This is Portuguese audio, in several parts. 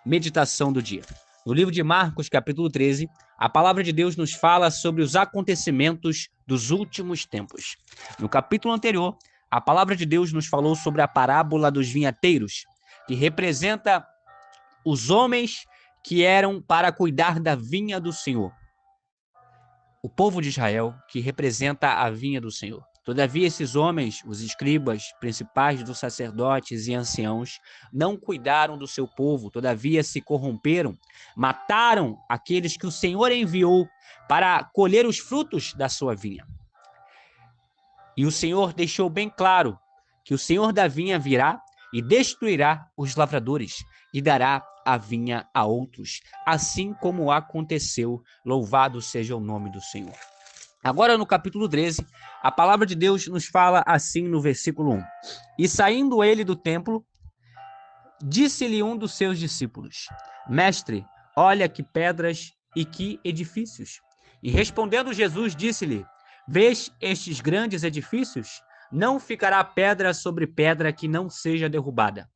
meditação do dia. No livro de Marcos, capítulo 13, a palavra de Deus nos fala sobre os acontecimentos dos últimos tempos. No capítulo anterior, a palavra de Deus nos falou sobre a parábola dos vinhateiros, que representa os homens que eram para cuidar da vinha do Senhor. O povo de Israel, que representa a vinha do Senhor. Todavia, esses homens, os escribas, principais dos sacerdotes e anciãos, não cuidaram do seu povo, todavia se corromperam, mataram aqueles que o Senhor enviou para colher os frutos da sua vinha. E o Senhor deixou bem claro que o Senhor da vinha virá e destruirá os lavradores e dará a vinha a outros, assim como aconteceu. Louvado seja o nome do Senhor. Agora, no capítulo 13, a palavra de Deus nos fala assim no versículo 1. E saindo ele do templo, disse-lhe um dos seus discípulos: Mestre, olha que pedras e que edifícios. E respondendo Jesus, disse-lhe: Vês estes grandes edifícios? Não ficará pedra sobre pedra que não seja derrubada.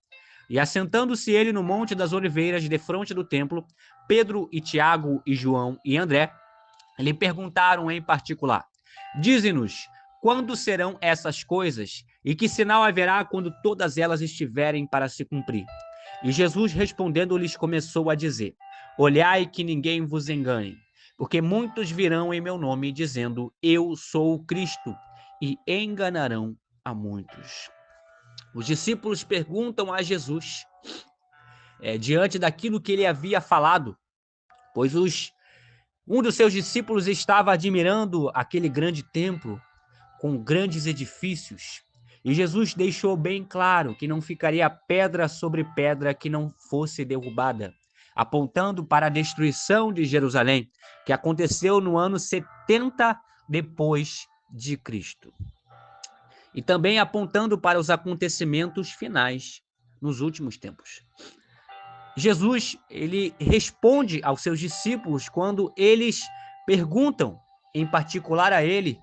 E assentando-se ele no Monte das Oliveiras, defronte do templo, Pedro e Tiago e João e André lhe perguntaram em particular: Dize-nos, quando serão essas coisas? E que sinal haverá quando todas elas estiverem para se cumprir? E Jesus respondendo-lhes começou a dizer: Olhai que ninguém vos engane, porque muitos virão em meu nome dizendo: Eu sou o Cristo, e enganarão a muitos. Os discípulos perguntam a Jesus, diante daquilo que ele havia falado, pois um dos seus discípulos estava admirando aquele grande templo com grandes edifícios. E Jesus deixou bem claro que não ficaria pedra sobre pedra que não fosse derrubada, apontando para a destruição de Jerusalém, que aconteceu no ano 70 depois de Cristo. E também apontando para os acontecimentos finais nos últimos tempos. Jesus, ele responde aos seus discípulos quando eles perguntam, em particular a ele,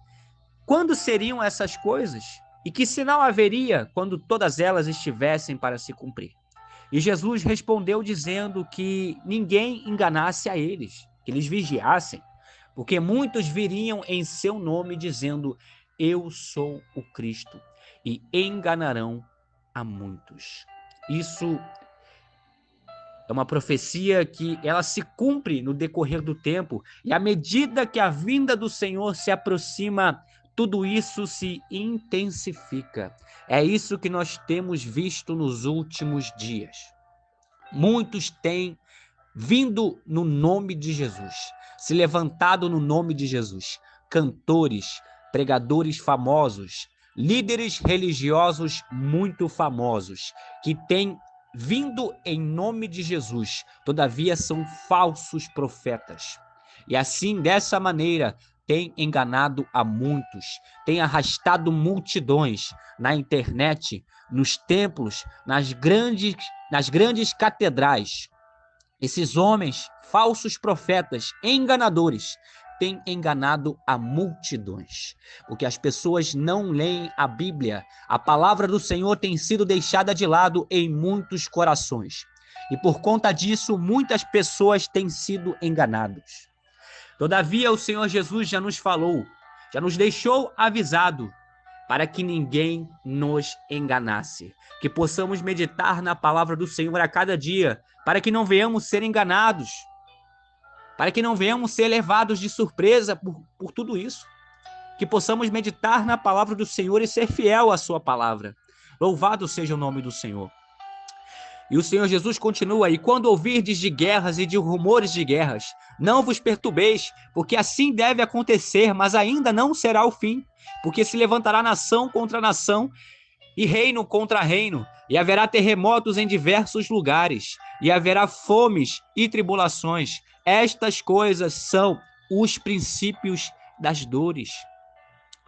quando seriam essas coisas e que sinal haveria quando todas elas estivessem para se cumprir. E Jesus respondeu dizendo que ninguém enganasse a eles, que eles vigiassem, porque muitos viriam em seu nome dizendo: Eu sou o Cristo, e enganarão a muitos. Isso é uma profecia que ela se cumpre no decorrer do tempo, e à medida que a vinda do Senhor se aproxima, tudo isso se intensifica. É isso que nós temos visto nos últimos dias. Muitos têm vindo no nome de Jesus, se levantado no nome de Jesus. Cantores, pregadores famosos, líderes religiosos muito famosos, que têm vindo em nome de Jesus, todavia são falsos profetas. E assim, dessa maneira, tem enganado a muitos, tem arrastado multidões na internet, nos templos, nas grandes catedrais. Esses homens, falsos profetas, enganadores, têm enganado a multidões, porque as pessoas não leem a Bíblia. A palavra do Senhor tem sido deixada de lado em muitos corações. E por conta disso, muitas pessoas têm sido enganadas. Todavia, o Senhor Jesus já nos falou, já nos deixou avisado, para que ninguém nos enganasse. Que possamos meditar na palavra do Senhor a cada dia, para que não venhamos ser enganados, para que não venhamos ser levados de surpresa por tudo isso. Que possamos meditar na palavra do Senhor e ser fiel à sua palavra. Louvado seja o nome do Senhor. E o Senhor Jesus continua: E quando ouvirdes de guerras e de rumores de guerras, não vos perturbeis, porque assim deve acontecer, mas ainda não será o fim, porque se levantará nação contra nação e reino contra reino, e haverá terremotos em diversos lugares, e haverá fomes e tribulações. Estas coisas são os princípios das dores.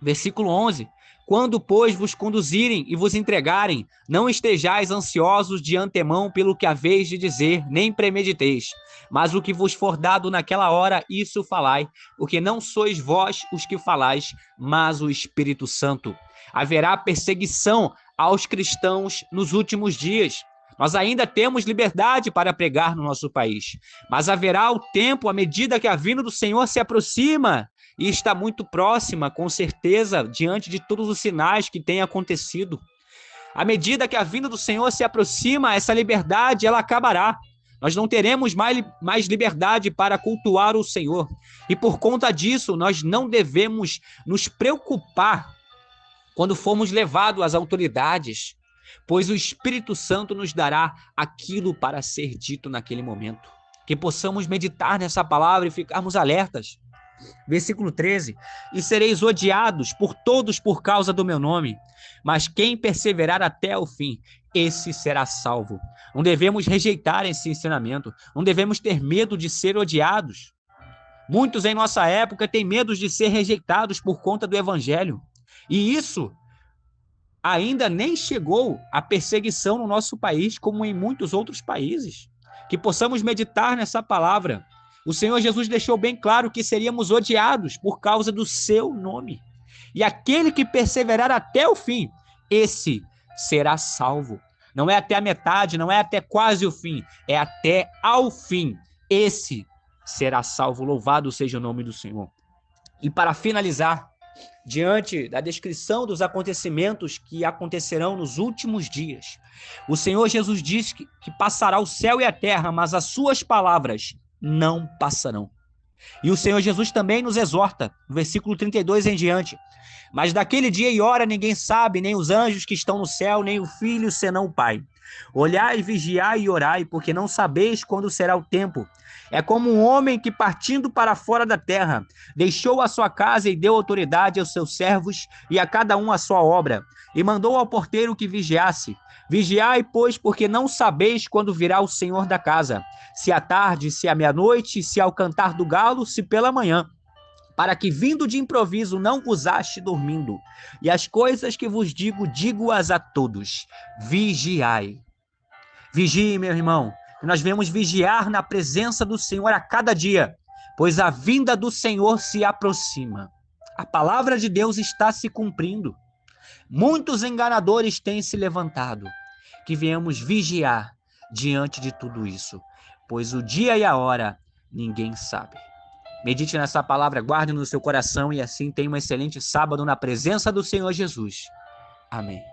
Versículo 11. Quando, pois, vos conduzirem e vos entregarem, não estejais ansiosos de antemão pelo que haveis de dizer, nem premediteis. Mas o que vos for dado naquela hora, isso falai, porque não sois vós os que falais, mas o Espírito Santo. Haverá perseguição aos cristãos nos últimos dias. Nós ainda temos liberdade para pregar no nosso país, mas haverá o tempo, à medida que a vinda do Senhor se aproxima, e está muito próxima, com certeza, diante de todos os sinais que têm acontecido. À medida que a vinda do Senhor se aproxima, essa liberdade ela acabará. Nós não teremos mais liberdade para cultuar o Senhor. E por conta disso, nós não devemos nos preocupar quando formos levados às autoridades, pois o Espírito Santo nos dará aquilo para ser dito naquele momento. Que possamos meditar nessa palavra e ficarmos alertas. Versículo 13: e sereis odiados por todos por causa do meu nome, mas quem perseverar até o fim, esse será salvo. Não devemos rejeitar esse ensinamento, não devemos ter medo de ser odiados. Muitos em nossa época têm medo de ser rejeitados por conta do evangelho, e isso ainda nem chegou à perseguição no nosso país, como em muitos outros países. Que possamos meditar nessa palavra. O Senhor Jesus deixou bem claro que seríamos odiados por causa do seu nome. E aquele que perseverar até o fim, esse será salvo. Não é até a metade, não é até quase o fim, é até ao fim. Esse será salvo. Louvado seja o nome do Senhor. E para finalizar, diante da descrição dos acontecimentos que acontecerão nos últimos dias, o Senhor Jesus diz que passará o céu e a terra, mas as suas palavras não passarão. E o Senhor Jesus também nos exorta, no versículo 32 em diante: mas daquele dia e hora ninguém sabe, nem os anjos que estão no céu, nem o Filho, senão o Pai. Olhai, vigiai e orai, porque não sabeis quando será o tempo. É como um homem que, partindo para fora da terra, deixou a sua casa e deu autoridade aos seus servos e a cada um a sua obra, e mandou ao porteiro que vigiasse. Vigiai, pois, porque não sabeis quando virá o Senhor da casa, se à tarde, se à meia-noite, se ao cantar do galo, se pela manhã, para que, vindo de improviso, não vos ache dormindo. E as coisas que vos digo, digo-as a todos: vigiai. Vigie, meu irmão. Nós devemos vigiar na presença do Senhor a cada dia, pois a vinda do Senhor se aproxima. A palavra de Deus está se cumprindo. Muitos enganadores têm se levantado. Que venhamos vigiar diante de tudo isso, pois o dia e a hora ninguém sabe. Medite nessa palavra, guarde no seu coração e assim tenha um excelente sábado na presença do Senhor Jesus. Amém.